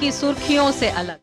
की सुर्खियों से अलग।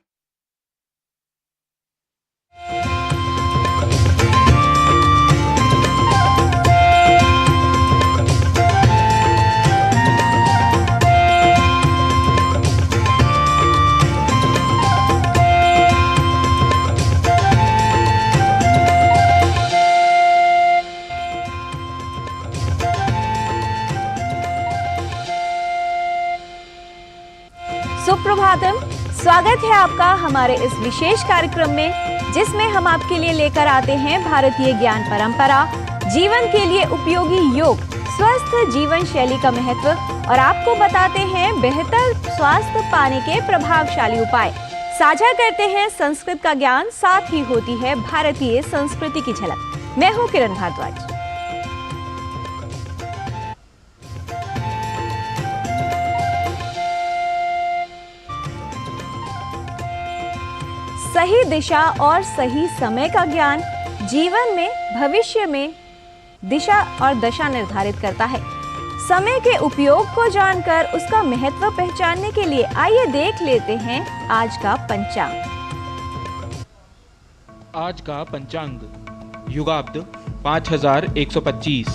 सुप्रभातम, स्वागत है आपका हमारे इस विशेष कार्यक्रम में, जिसमें हम आपके लिए लेकर आते हैं भारतीय ज्ञान परंपरा, जीवन के लिए उपयोगी योग, स्वस्थ जीवन शैली का महत्व और आपको बताते हैं बेहतर स्वास्थ्य पाने के प्रभावशाली उपाय। साझा करते हैं संस्कृत का ज्ञान, साथ ही होती है भारतीय संस्कृति की झलक। मैं हूँ किरण भारद्वाज। सही दिशा और सही समय का ज्ञान जीवन में भविष्य में दिशा और दशा निर्धारित करता है। समय के उपयोग को जानकर उसका महत्व पहचानने के लिए आइए देख लेते हैं आज का पंचांग। आज का पंचांग युगाब्द 5125,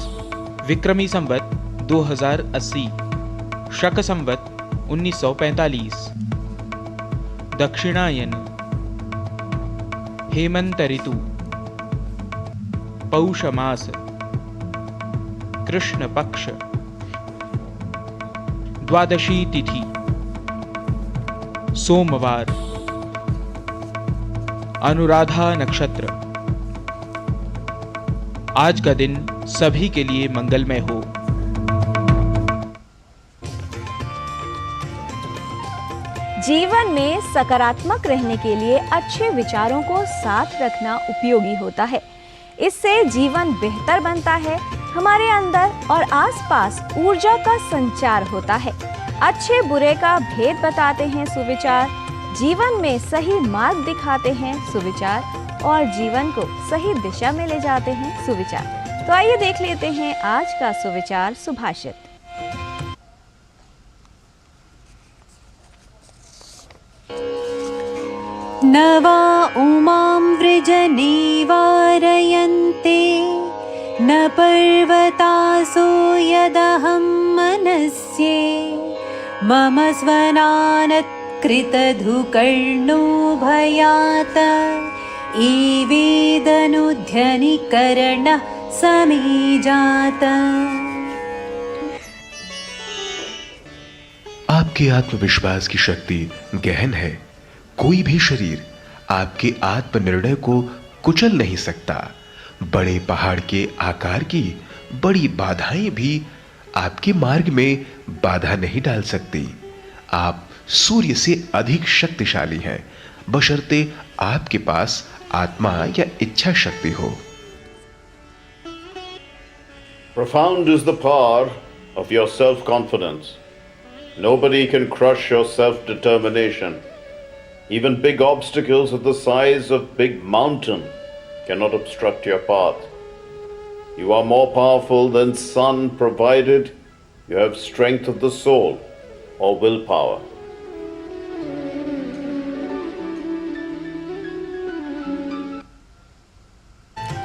विक्रमी संवत 2080, शक संवत 1945, दक्षिणायन, हेमंत ऋतु, पौष मास, कृष्ण पक्ष, द्वादशी तिथि, सोमवार, अनुराधा नक्षत्र। आज का दिन सभी के लिए मंगलमय हो। जीवन में सकारात्मक रहने के लिए अच्छे विचारों को साथ रखना उपयोगी होता है। इससे जीवन बेहतर बनता है, हमारे अंदर और आसपास ऊर्जा का संचार होता है। अच्छे बुरे का भेद बताते हैं सुविचार, जीवन में सही मार्ग दिखाते हैं सुविचार और जीवन को सही दिशा में ले जाते हैं सुविचार। तो आइए देख लेते हैं आज का सुविचार सुभाषित। नवा उमां वृजने वारयन्ते, न पर्वतासो यदहं मनस्ये, मम स्वनानत् कृतधुकर्णो भयात, एवेदनुध्यनिकरणः समे जात। आपके आत्मविश्वास की शक्ति गहन है। कोई भी शरीर आपके आत्मनिर्णय को कुचल नहीं सकता। बड़े पहाड़ के आकार की बड़ी बाधाएं भी आपके मार्ग में बाधा नहीं डाल सकती। आप सूर्य से अधिक शक्तिशाली हैं, बशर्ते आपके पास आत्मा या इच्छा शक्ति हो। Profound is the power of your self-confidence. Nobody can crush your self-determination. Even big obstacles of the size of big mountain cannot obstruct your path. You are more powerful than sun, provided you have strength of the soul or willpower.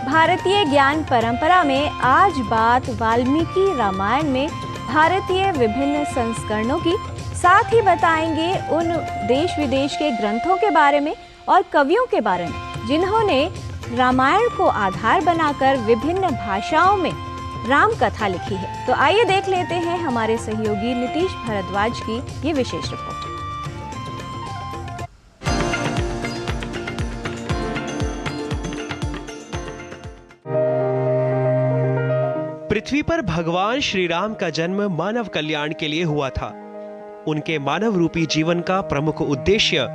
भारतीय ज्ञान परंपरा में आज बात वाल्मीकि रामायण में भारतीय विभिन्न संस्करणों की, साथ ही बताएंगे उन देश विदेश के ग्रंथों के बारे में और कवियों के बारे में जिन्होंने रामायण को आधार बनाकर विभिन्न भाषाओं में राम कथा लिखी है। तो आइए देख लेते हैं हमारे सहयोगी नीतीश भारद्वाज की ये विशेष रिपोर्ट। पृथ्वी पर भगवान श्री राम का जन्म मानव कल्याण के लिए हुआ था। उनके मानव रूपी जीवन का प्रमुख उद्देश्य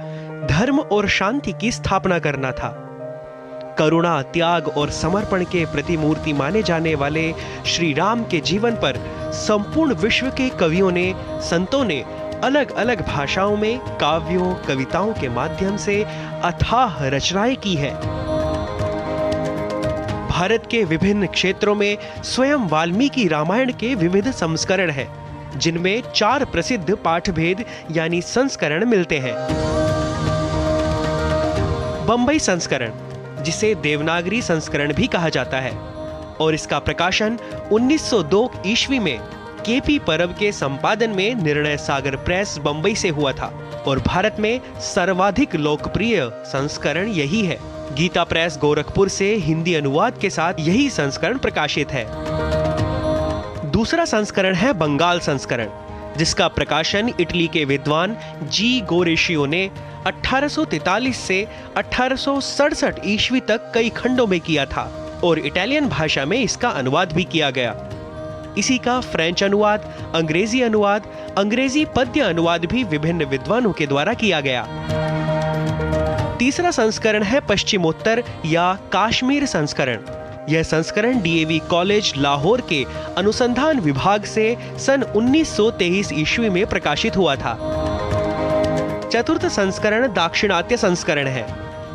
धर्म और शांति की स्थापना करना था। करुणा, त्याग और समर्पण के प्रतिमूर्ति माने जाने वाले श्री राम के जीवन पर संपूर्ण विश्व के कवियों ने, संतों ने अलग अलग भाषाओं में काव्यों, कविताओं के माध्यम से अथाह रचनाएं की है। भारत के विभिन्न क्षेत्रों में स्वयं वाल्मीकि रामायण के विविध संस्करण हैं। जिनमें 4 प्रसिद्ध पाठभेद यानी संस्करण मिलते हैं। बंबई संस्करण, जिसे देवनागरी संस्करण भी कहा जाता है, और इसका प्रकाशन 1902 ईस्वी में केपी परब के संपादन में निर्णय सागर प्रेस बंबई से हुआ था, और भारत में सर्वाधिक लोकप्रिय संस्करण यही है। गीता प्रेस गोरखपुर से हिंदी अनुवाद के साथ यही संस्करण प्रकाशित है। दूसरा संस्करण है बंगाल संस्करण, जिसका प्रकाशन इटली के विद्वान जी गोरेशियो ने 1843 से 1867 ईस्वी तक कई खंडों में किया था, और इटालियन भाषा में इसका अनुवाद भी किया गया। इसी का फ्रेंच अनुवाद, अंग्रेजी पद्य अनुवाद भी विभिन्न विद्वानों के द्वारा किया गया। तीसरा संस्करण है पश्चिमोत्तर या काश्मीर संस्करण। यह संस्करण डीएवी कॉलेज लाहौर के अनुसंधान विभाग से सन 1923 ईस्वी में प्रकाशित हुआ था। चतुर्थ संस्करण दाक्षिणात्य संस्करण है।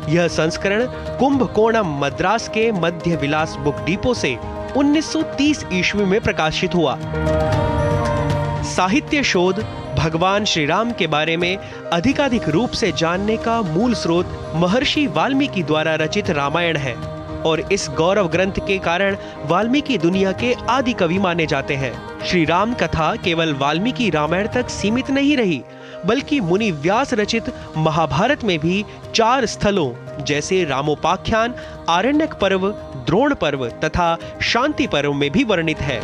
यह संस्करण कुंभकोणम मद्रास के मध्य विलास बुक डिपो से 1930 ईस्वी में प्रकाशित हुआ। साहित्य शोध भगवान श्री राम के बारे में अधिकाधिक रूप से जानने का मूल स्रोत महर्षि वाल्मीकि द्वारा रचित रामायण है, और इस गौरव ग्रंथ के कारण वाल्मीकि दुनिया के आदि कवि माने जाते हैं। श्री राम कथा केवल वाल्मीकि रामायण तक सीमित नहीं रही, बल्कि मुनि व्यास रचित महाभारत में भी 4 स्थलों जैसे रामोपाख्यान, आरण्यक पर्व, द्रोण पर्व तथा शांति पर्व में भी वर्णित है।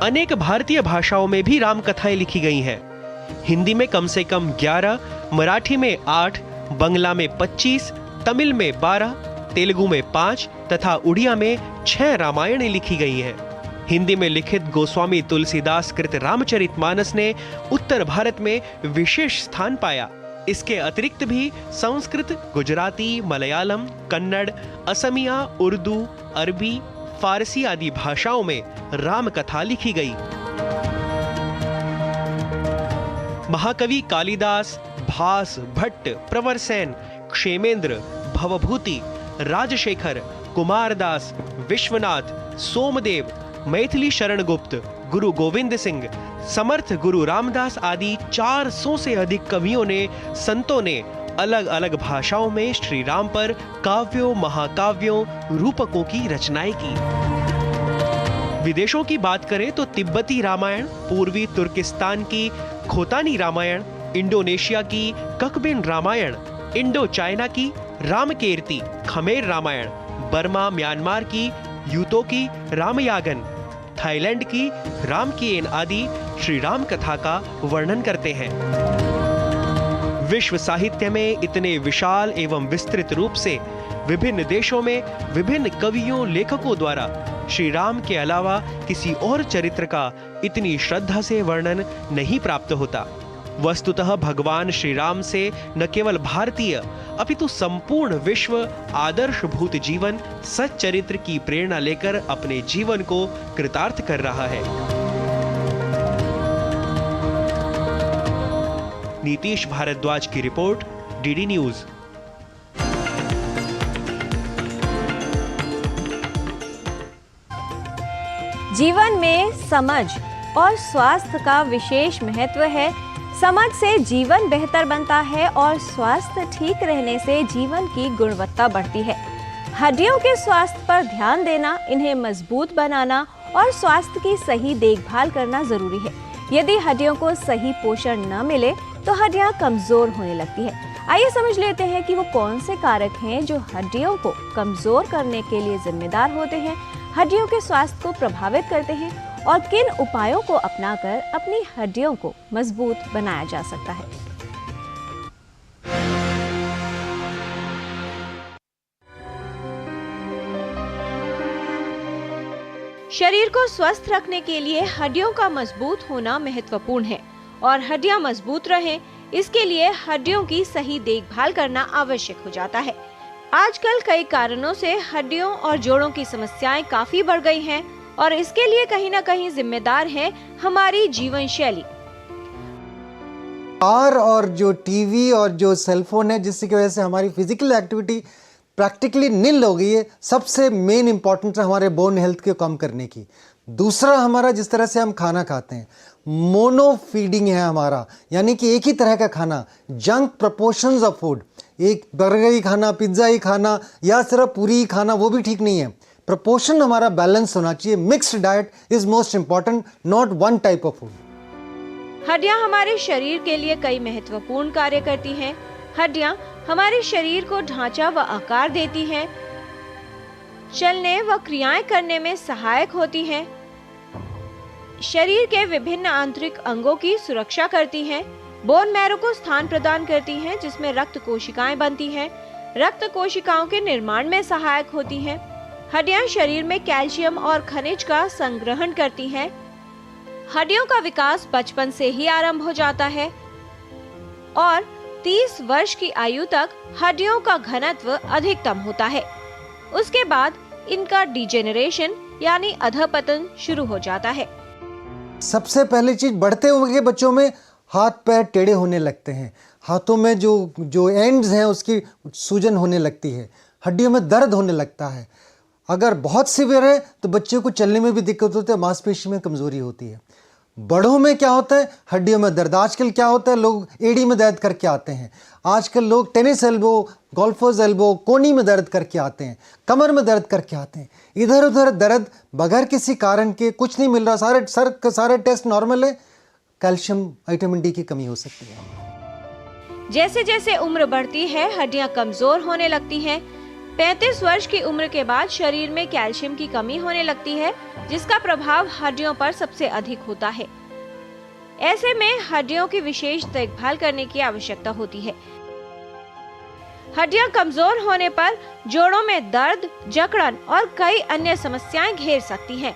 अनेक भारतीय भाषाओं में भी राम कथाएं लिखी गई हैं। हिंदी में कम से कम 11, मराठी में 8, बंगला में 25, तमिल में 12, तेलुगु में 5 तथा उड़िया में 6 रामायणें लिखी गई हैं। हिंदी में लिखित गोस्वामी तुलसीदास कृत रामचरितमानस ने उत्तर भारत में विशेष स्थान पाया। इसके अतिरिक्त भी संस्कृत, गुजराती, मलयालम, कन्नड़, असमिया, उर्दू, अरबी, फारसी आदि भाषाओं में राम कथा लिखी गई। महाकवि कालिदास, भास, भट्ट, प्रवर सेन, क्षेमेंद्र, भवभूति, राजशेखर, कुमारदास, विश्वनाथ, सोमदेव, मैथिली शरण गुप्त, गुरु गोविंद सिंह, समर्थ गुरु रामदास आदि 400 से अधिक कवियों ने, संतों ने अलग अलग भाषाओं में श्री राम पर काव्यों, महाकाव्यों, रूपकों की रचनाएं की। विदेशों की बात करें तो तिब्बती रामायण, पूर्वी तुर्किस्तान की खोतानी रामायण, इंडोनेशिया की ककबिन रामायण, इंडो चाइना की रामकीर्ति, खमेर रामायण, बर्मा म्यांमार की यूतो की रामयागन, थाईलैंड की रामकीन आदि श्री राम कथा का वर्णन करते हैं। विश्व साहित्य में इतने विशाल एवं विस्तृत रूप से विभिन्न देशों में विभिन्न कवियों, लेखकों द्वारा श्री राम के अलावा किसी और चरित्र का इतनी श्रद्धा से वर्णन नहीं प्राप्त होता। वस्तुतः भगवान श्री राम से न केवल भारतीय अपितु संपूर्ण विश्व आदर्शभूत जीवन, सच्चरित्र की प्रेरणा लेकर अपने जीवन को कृतार्थ कर रहा है। नीतीश भारद्वाज की रिपोर्ट, डीडी न्यूज। जीवन में समझ और स्वास्थ्य का विशेष महत्व है। समझ से जीवन बेहतर बनता है और स्वास्थ्य ठीक रहने से जीवन की गुणवत्ता बढ़ती है। हड्डियों के स्वास्थ्य पर ध्यान देना, इन्हें मजबूत बनाना और स्वास्थ्य की सही देखभाल करना जरूरी है। यदि हड्डियों को सही पोषण न मिले तो हड्डियां कमजोर होने लगती है। आइए समझ लेते हैं कि वो कौन से कारक हैं जो हड्डियों को कमजोर करने के लिए जिम्मेदार होते हैं, हड्डियों के स्वास्थ्य को प्रभावित करते हैं और किन उपायों को अपनाकर अपनी हड्डियों को मजबूत बनाया जा सकता है। शरीर को स्वस्थ रखने के लिए हड्डियों का मजबूत होना महत्वपूर्ण है और हड्डियां मजबूत रहें, इसके लिए हड्डियों की सही देखभाल करना आवश्यक हो जाता है। आजकल कई कारणों से हड्डियों और जोड़ों की समस्याएं काफी बढ़ गई हैं और इसके लिए कहीं ना कहीं जिम्मेदार है हमारी जीवन शैली। और जो टीवी और जो सेलफोन है, जिसकी वजह से हमारी फिजिकल एक्टिविटी प्रैक्टिकली निल हो गई है। सबसे मेन इंपॉर्टेंस है हमारे बोन हेल्थ को कम करने की। दूसरा हमारा जिस तरह से हम खाना खाते हैं, मोनो फीडिंग है हमारा, यानी कि एक ही तरह का खाना, जंक प्रपोर्शंस ऑफ फूड, एक बर्गर ही खाना, पिज्ज़ा ही खाना या सिर्फ पूरी ही खाना, वो भी ठीक नहीं है। प्रपोर्शन हमारा बैलेंस होना चाहिए। Mixed diet is most important, not one type of food. हड्डियां हमारे शरीर के लिए कई महत्वपूर्ण कार्य करती हैं। हड्डियां हमारे शरीर को ढांचा व आकार देती हैं, चलने व क्रियाएं करने में सहायक होती हैं, शरीर के विभिन्न आंतरिक अंगों की सुरक्षा करती हैं, बोन मैरो को स्थान प्रदान करती हैं जिसमें रक्त कोशिकाएं बनती हैं, रक्त कोशिकाओं के निर्माण में सहायक होती हैं। हड्डियां शरीर में कैल्शियम और खनिज का संग्रहण करती हैं। हड्डियों का विकास बचपन से ही आरंभ हो जाता है और 30 वर्ष की आयु तक हड्डियों का घनत्व अधिकतम होता है। उसके बाद इनका डिजेनरेशन यानी अधपतन शुरू हो जाता है। सबसे पहली चीज, बढ़ते उम्र के बच्चों में हाथ पैर टेढ़े होने लगते हैं, हाथों में जो एंड्स हैं उसकी सूजन होने लगती है, हड्डियों में दर्द होने लगता है। अगर बहुत सीवियर है तो बच्चे को चलने में भी दिक्कत होती है, मांसपेशी में कमजोरी होती है। बड़ों में क्या होता है? हड्डियों में दर्द। आजकल क्या होता है, लोग एड़ी में दर्द करके आते हैं, आजकल लोग टेनिस एल्बो, गोल्फर्स एल्बो, कोनी में दर्द करके आते हैं, कमर में दर्द करके आते हैं, इधर उधर दर्द बगैर किसी कारण के, कुछ नहीं मिल रहा, सारे टेस्ट नॉर्मल है, कैल्शियम विटामिन डी की कमी हो सकती है। जैसे जैसे उम्र बढ़ती है हड्डियां कमजोर होने लगती हैं। 35 वर्ष की उम्र के बाद शरीर में कैल्शियम की कमी होने लगती है जिसका प्रभाव हड्डियों पर सबसे अधिक होता है। ऐसे में हड्डियों की विशेष देखभाल करने की आवश्यकता होती है। हड्डियां कमजोर होने पर जोड़ों में दर्द, जकड़न और कई अन्य समस्याएं घेर सकती हैं।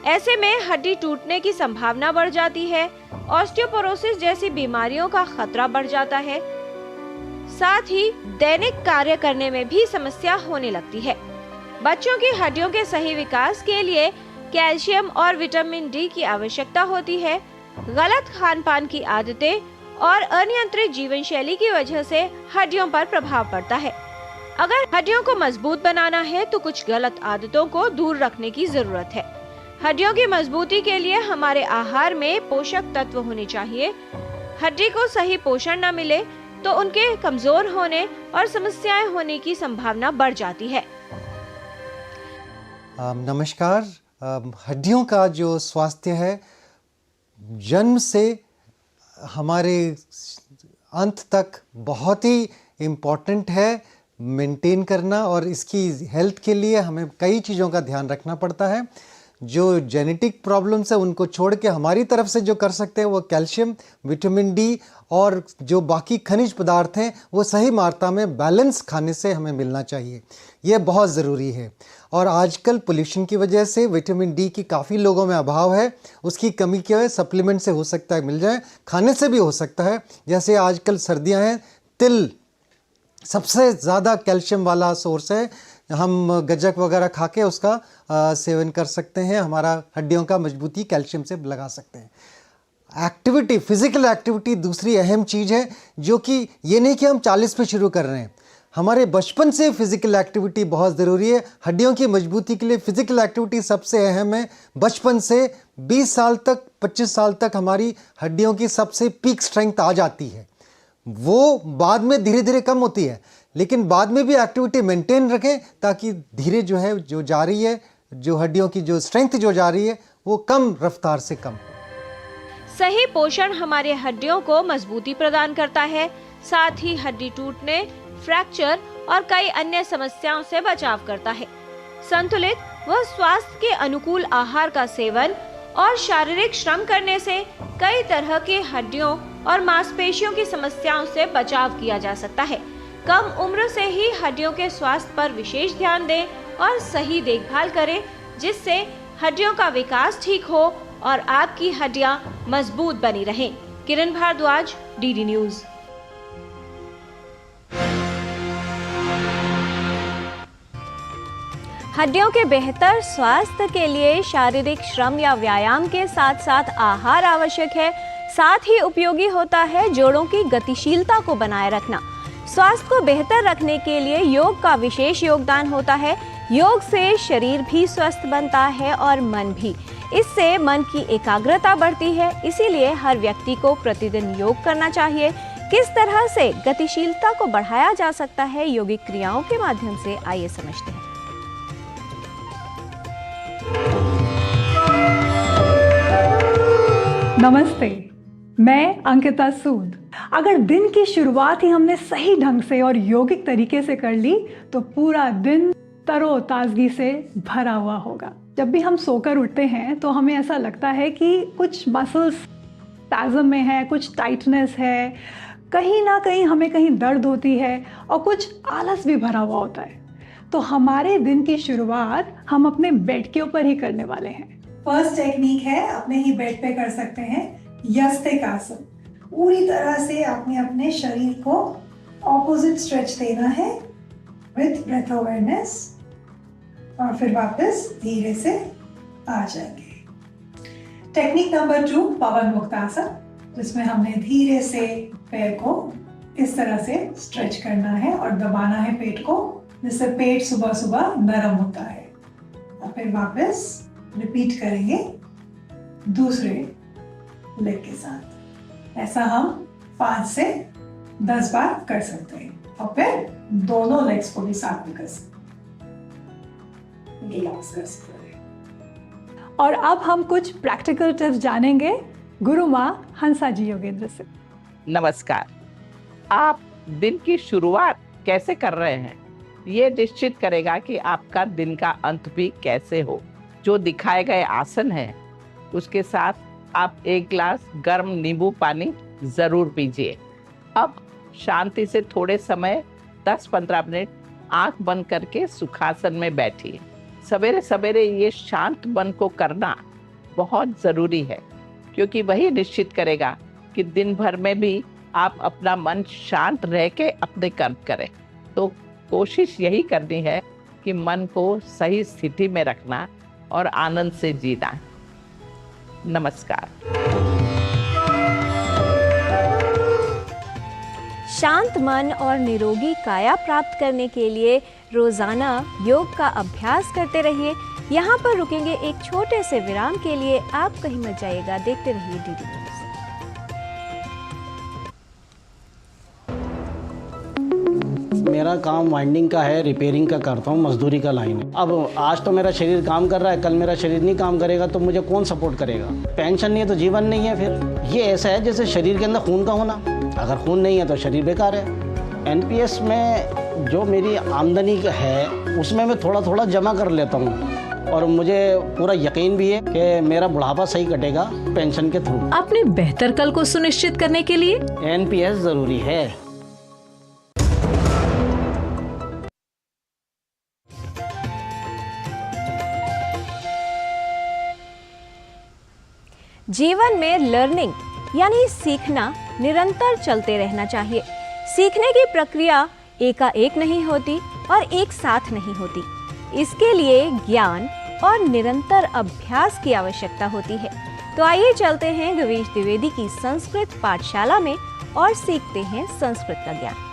ऐसे में हड्डी टूटने की संभावना बढ़ जाती है, ऑस्टियोपोरोसिस जैसी बीमारियों का खतरा बढ़ जाता है, साथ ही दैनिक कार्य करने में भी समस्या होने लगती है। बच्चों की हड्डियों के सही विकास के लिए कैल्शियम और विटामिन डी की आवश्यकता होती है। गलत खान-पान की आदतें और अनियंत्रित जीवन शैली की वजह से हड्डियों पर प्रभाव पड़ता है। अगर हड्डियों को मजबूत बनाना है तो कुछ गलत आदतों को दूर रखने की जरूरत है। हड्डियों की मजबूती के लिए हमारे आहार में पोषक तत्व होने चाहिए। हड्डी को सही पोषण न मिले तो उनके कमजोर होने और समस्याएं होने की संभावना बढ़ जाती है। नमस्कार। हड्डियों का जो स्वास्थ्य है जन्म से हमारे अंत तक बहुत ही इम्पोर्टेंट है मेंटेन करना, और इसकी हेल्थ के लिए हमें कई चीज़ों का ध्यान रखना पड़ता है। जो जेनेटिक प्रॉब्लम्स है उनको छोड़ के हमारी तरफ से जो कर सकते हैं वो कैल्शियम, विटामिन डी और जो बाकी खनिज पदार्थ हैं वो सही मात्रा में बैलेंस खाने से हमें मिलना चाहिए। ये बहुत ज़रूरी है। और आजकल पोल्यूशन की वजह से विटामिन डी की काफ़ी लोगों में अभाव है, उसकी कमी क्या है, सप्लीमेंट से हो सकता है मिल जाए, खाने से भी हो सकता है। जैसे आजकल सर्दियाँ हैं, तिल सबसे ज़्यादा कैल्शियम वाला सोर्स है, हम गज्जक वगैरह खा के उसका सेवन कर सकते हैं, हमारा हड्डियों का मजबूती कैल्शियम से लगा सकते हैं। एक्टिविटी, फिजिकल एक्टिविटी दूसरी अहम चीज़ है, जो कि ये नहीं कि हम 40 पे शुरू कर रहे हैं, हमारे बचपन से फिजिकल एक्टिविटी बहुत ज़रूरी है। हड्डियों की मजबूती के लिए फिजिकल एक्टिविटी सबसे अहम है। बचपन से 20 साल तक, 25 साल तक हमारी हड्डियों की सबसे पीक स्ट्रेंथ आ जाती है। वो बाद में धीरे धीरे कम होती है, लेकिन बाद में भी एक्टिविटी मेंटेन रखें ताकि धीरे जो है जो जा रही है, जो हड्डियों की जो स्ट्रेंथ जो जा रही है वो कम रफ्तार से कम। सही पोषण हमारे हड्डियों को मजबूती प्रदान करता है, साथ ही हड्डी टूटने, फ्रैक्चर और कई अन्य समस्याओं से बचाव करता है। संतुलित व स्वास्थ्य के अनुकूल आहार का सेवन और शारीरिक श्रम करने से कई तरह के हड्डियों और मांसपेशियों की समस्याओं से बचाव किया जा सकता है। कम उम्र से ही हड्डियों के स्वास्थ्य पर विशेष ध्यान दें और सही देखभाल करें, जिससे हड्डियों का विकास ठीक हो और आपकी हड्डियां मजबूत बनी रहें। किरण भारद्वाज, डीडी न्यूज। हड्डियों के बेहतर स्वास्थ्य के लिए शारीरिक श्रम या व्यायाम के साथ साथ आहार आवश्यक है। साथ ही उपयोगी होता है जोड़ों की गतिशीलता को बनाए रखना। स्वास्थ्य को बेहतर रखने के लिए योग का विशेष योगदान होता है। योग से शरीर भी स्वस्थ बनता है और मन भी। इससे मन की एकाग्रता बढ़ती है। इसीलिए हर व्यक्ति को प्रतिदिन योग करना चाहिए। किस तरह से गतिशीलता को बढ़ाया जा सकता है योगिक क्रियाओं के माध्यम से, आइए समझते हैं। नमस्ते, मैं अंकिता सूद। अगर दिन की शुरुआत ही हमने सही ढंग से और योगिक तरीके से कर ली तो पूरा दिन तरोताजगी से भरा हुआ होगा। जब भी हम सोकर उठते हैं तो हमें ऐसा लगता है कि कुछ मसल्स स्पैज़म में है, कुछ टाइटनेस है, कहीं ना कहीं हमें कहीं दर्द होती है और कुछ आलस भी भरा हुआ होता है। तो हमारे दिन की शुरुआत हम अपने बेड के ऊपर ही करने वाले हैं। फर्स्ट टेक्निक है, अपने ही बेड पे कर सकते हैं यस्तिक आसन। पूरी तरह से आपने अपने शरीर को ऑपोजिट स्ट्रेच देना है विथ ब्रेथ अवेयरनेस और फिर वापस धीरे से आ जाएंगे। टेक्निक नंबर 2, पवन मुक्त आसन, जिसमें हमने धीरे से पैर को इस तरह से स्ट्रेच करना है और दबाना है पेट को, जिससे पेट सुबह सुबह नरम होता है। और फिर वापस रिपीट करेंगे दूसरे लेग के साथ। ऐसा हम 5 से 10 बार कर सकते हैं और फिर दोनों लेग्स को भी साथ में कर सकते हैं, रिलैक्स कर सकते हैं। और अब हम कुछ प्रैक्टिकल टिप्स जानेंगे गुरु माँ हंसा जी योगेंद्र से। नमस्कार। आप दिन की शुरुआत कैसे कर रहे हैं, ये निश्चित करेगा कि आपका दिन का अंत भी कैसे हो। जो दिखाए गए आसन है उसके साथ आप 1 गिलास गर्म नींबू पानी जरूर पीजिए। अब शांति से थोड़े समय 10-15 मिनट आंख बंद करके सुखासन में बैठिए। सवेरे सवेरे ये शांत मन को करना बहुत ज़रूरी है, क्योंकि वही निश्चित करेगा कि दिन भर में भी आप अपना मन शांत रह के अपने कर्म करें। तो कोशिश यही करनी है कि मन को सही स्थिति में रखना और आनंद से जीना। नमस्कार। शांत मन और निरोगी काया प्राप्त करने के लिए रोजाना योग का अभ्यास करते रहिए। यहाँ पर रुकेंगे एक छोटे से विराम के लिए। आप कहीं मत जाइएगा, देखते रहिए डीडी न्यूज। मेरा काम वाइंडिंग का है, रिपेयरिंग का करता हूँ, मजदूरी का लाइन है। अब आज तो मेरा शरीर काम कर रहा है, कल मेरा शरीर नहीं काम करेगा तो मुझे कौन सपोर्ट करेगा। पेंशन नहीं है तो जीवन नहीं है। फिर ये ऐसा है जैसे शरीर के अंदर खून का होना, अगर खून नहीं है तो शरीर बेकार है। एनपीएस में जो मेरी आमदनी है उसमें मैं थोड़ा थोड़ा जमा कर लेता हूँ और मुझे पूरा यकीन भी है कि मेरा बुढ़ापा सही कटेगा पेंशन के थ्रू। अपने बेहतर कल को सुनिश्चित करने के लिए एनपीएस जरूरी है। जीवन में लर्निंग यानी सीखना निरंतर चलते रहना चाहिए। सीखने की प्रक्रिया एकाएक नहीं होती और एक साथ नहीं होती। इसके लिए ज्ञान और निरंतर अभ्यास की आवश्यकता होती है। तो आइए चलते हैं गवेश द्विवेदी की संस्कृत पाठशाला में और सीखते हैं संस्कृत का ज्ञान।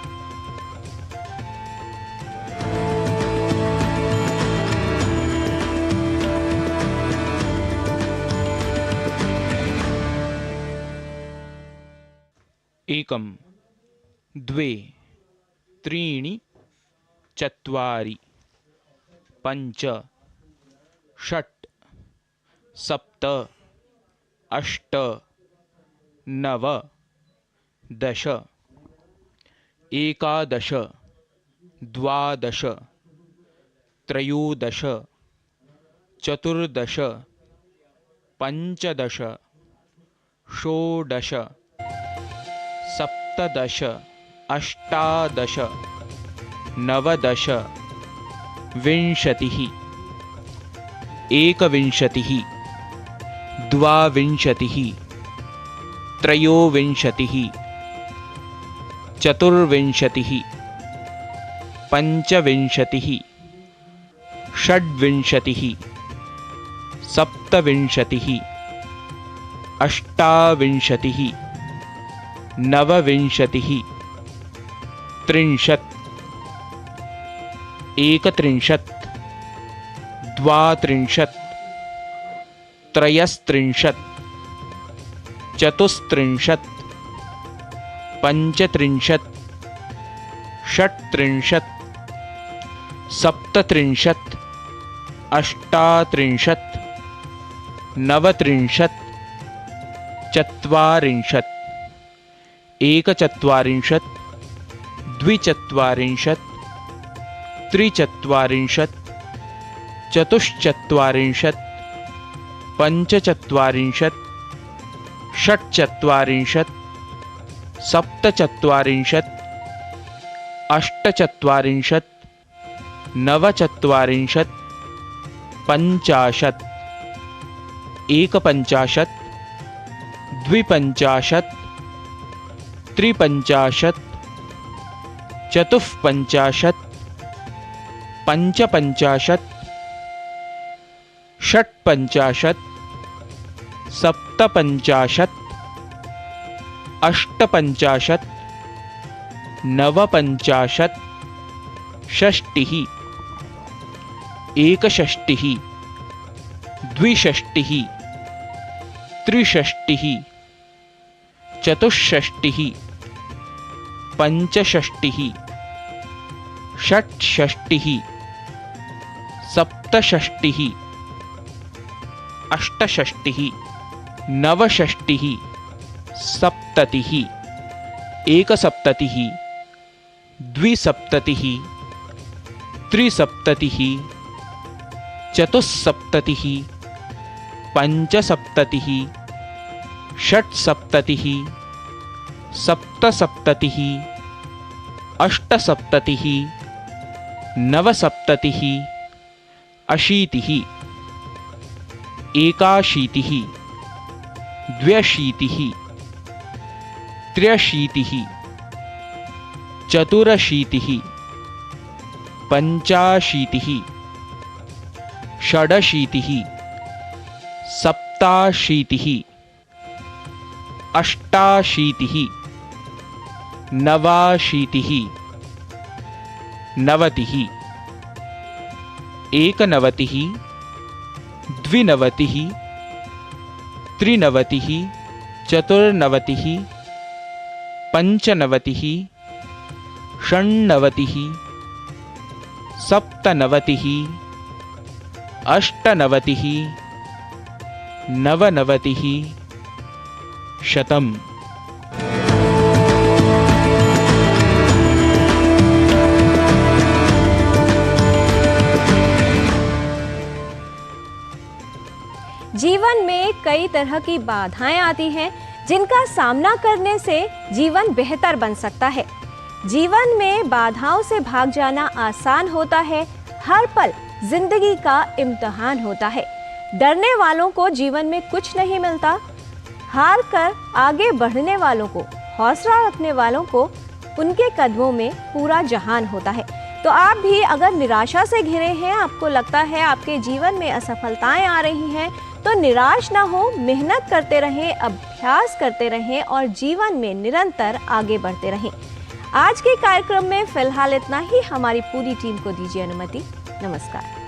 एकम द्वे त्रीणि चत्वारि पंच षट् सप्त अष्ट नव दश एकादश द्वादश त्रयोदश चतुर्दश पंचदश षोडश सप्तदश अष्टादश नवदश विंशतिः एकविंशतिः द्वाविंशतिः त्रयोविंशतिः चतुर्विंशतिः पंचविंशतिः षड्विंशतिः सप्तविंशतिः अष्टाविंशतिः नवविंशतिः त्रिंशत् एकत्रिंशत् द्वात्रिंशत् त्रयस्त्रिंशत् चतुस्त्रिंशत् पञ्चत्रिंशत् षट्त्रिंशत् सप्तत्रिंशत् अष्टात्रिंशत् नवत्रिंशत् चत्वारिंशत् एकचत्वारिंशत् द्विचत्वारिंशत् त्रिचत्वारिंशत् चतुश्चत्वारिंशत् पञ्चचत्वारिंशत् षट्चत्वारिंशत् सप्तचत्वारिंशत् अष्टचत्वारिंशत् नवचत्वारिंशत् पञ्चाशत् एकपञ्चाशत् द्विपञ्चाशत् त्रिपञ्चाशत् चतुःपञ्चाशत् पञ्चपञ्चाशत् षट्पञ्चाशत् सप्तपञ्चाशत् अष्टपञ्चाशत् नवपञ्चाशत् षष्टिः एकषष्टिः द्विषष्टिः त्रिषष्टिः चतुष्षष्टिः पञ्चषष्टिः षट्षष्टिः सप्तषष्टिः अष्टषष्टिः नवषष्टिः सप्ततिः एकसप्ततिः द्विसप्ततिः त्रिसप्ततिः चतुस्सप्ततिः पञ्चसप्ततिः षट्सप्ततिः सप्तसप्ततिः अष्टसप्ततिः नवसप्ततिः अशीतिः एकाशीतिः द्व्यशीतिः त्र्यशीतिः चतुरशीतिः पञ्चाशीतिः षडशीतिः सप्ताशीतिः अष्टाशीतिः नवाशीतिः नवतिः एकनवतिः द्विनवतिः त्रिनवतिः चतुर्नवतिः पञ्चनवतिः षण्णवतिः सप्तनवतिः अष्टनवतिः नवनवतिः शतम्। जीवन में कई तरह की बाधाएं आती हैं जिनका सामना करने से जीवन बेहतर बन सकता है। जीवन में बाधाओं से भाग जाना आसान होता है। हर पल जिंदगी का इम्तिहान होता है। डरने वालों को जीवन में कुछ नहीं मिलता। हार कर आगे बढ़ने वालों को, हौसला रखने वालों को उनके कदमों में पूरा जहान होता है। तो आप भी अगर निराशा से घिरे हैं, आपको लगता है आपके जीवन में असफलताएं आ रही हैं, तो निराश ना हो, मेहनत करते रहें, अभ्यास करते रहें और जीवन में निरंतर आगे बढ़ते रहें। आज के कार्यक्रम में फिलहाल इतना ही। हमारी पूरी टीम को दीजिए अनुमति। नमस्कार।